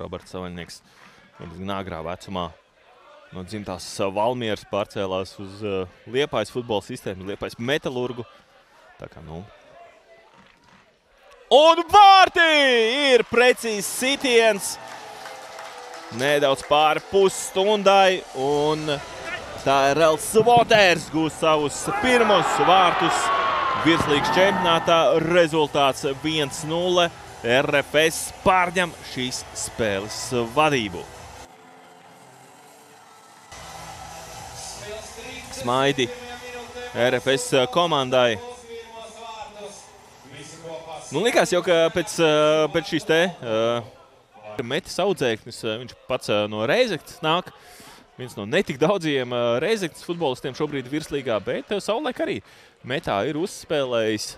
Roberts Savaļnieks agrā vecumā no dzimtās Valmieras pārcēlās uz Liepājas futbola sistēmu, Liepājas Metalurgu. Tā kā, nu. Un vārti ir precīzs sitiens. Nedaudz pāri pusstundai. Un tā ir Els Voters gūs savus pirmos vārtus virslīgas čempionātā. Rezultāts 1-0. RFS pārņem šīs spēles vadību. Smaidi RFS komandai. Nu, likās jau, ka pēc šīs te Metis audzēknis, viņš pats no Reizeknas nāk. Viens no netik daudziem Reizeknas futbolistiem šobrīd virslīgā, bet savulaik arī Metā ir uzspēlējis.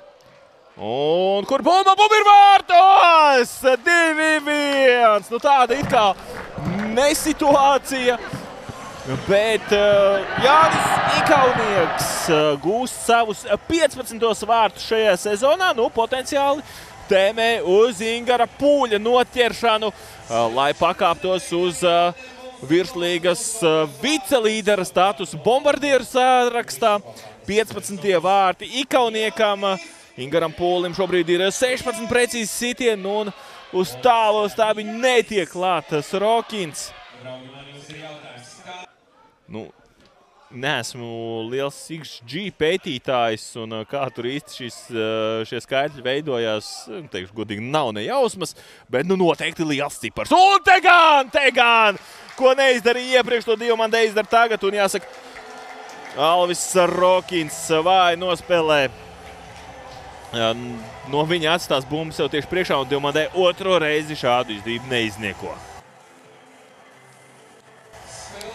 Un kur bumba ir vārtos! 2-1! Nu, tāda it kā nesituācija. Bet Jānis Ikaunieks gūst savus 15. vārtus šajā sezonā. Nu, potenciāli tēmē uz Ingara Pūļa noķeršanu, lai pakāptos uz virslīgas vicelīdera statusu bombardieru sārakstā. 15. vārti Ikauniekam. Ingaram Pūlim šobrīd ir 16 precīzi sitieni, un uz tālo stāvi netiek klātas Rokins. Nu, neesmu liels XG pētītājs, un kā tur īsti šie skaitļi veidojās, teikšu godīgi, nav ne jausmas, bet nu noteikti liels cipars. Un te gan, ko neizdarīja iepriekš, to Diomande izdara tagad, un jāsaka, Alvis Rokins vāji nospēlē. No viņa atstās bumbu sev tieši priekšā, un Diomande otro reizi šādu izdevību neiznieko.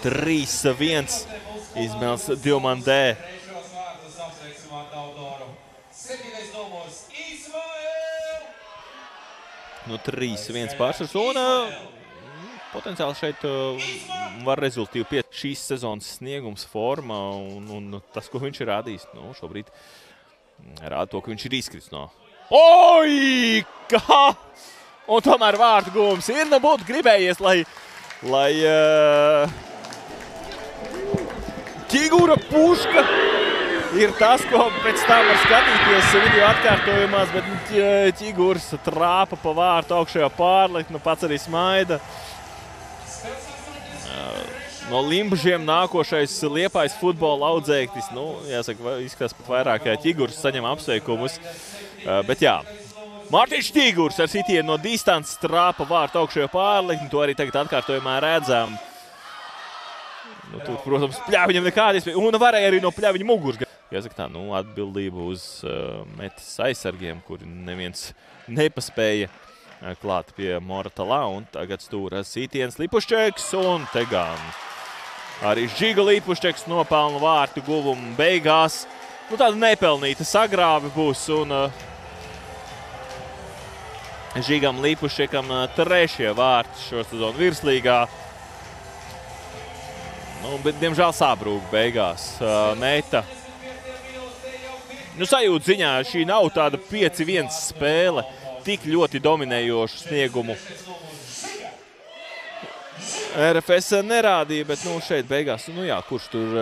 3-1 izmēls Diomande. Nu, 3-1 pārsvars, un potenciāli šeit var rezultīvi pie šīs sezonas sniegums, forma, un tas, ko viņš ir rādījis, nu, šobrīd rāda to, ka viņš ir izkritis no. Oi! Kā? Un tomēr vārtu gūms ir, nu būtu gribējies, lai Ķigura puška ir tas, ko pēc tam var skatīties video atkārtojumās, bet Ķigurs trāpa pa vārtu augšējā pārlikt, nu pats arī smaida. No Limbažiem nākošais Liepājas futbola audzēknis, nu, jāsaka, izskatās pat vairāk Ķigurs saņem apsveikumus, bet jā. Mārtiņš Ķigurs ar sitienu no distances trāpa vārtu augšējā pārlikt, to arī tagad atkārtojumā redzam. Nu, tur, protams, pļāviņam nekāda iespēja, un varēja arī no pļāviņa muguras. Jāsaka tā, nu, atbildība uz Metis aizsargiem, kuri neviens nepaspēja klāt pie Moratalā, un tagad stūra sitiens Lipušķeks, un te gan arī Žiga Lipušķeks nopelna vārtu guvumu beigās. Nu, tāda nepelnīta sagrāve būs, un Žigam Lipušķekam 3. vārti šo sezonu virslīgā. Nu, bet, diemžēl, sābrūk beigās. Meta. Nu, sajūta ziņā šī nav tāda 5-1 spēle, tik ļoti dominējošu sniegumu. RFS nerādīja, bet, nu, šeit beigās, nu jā, kurš tur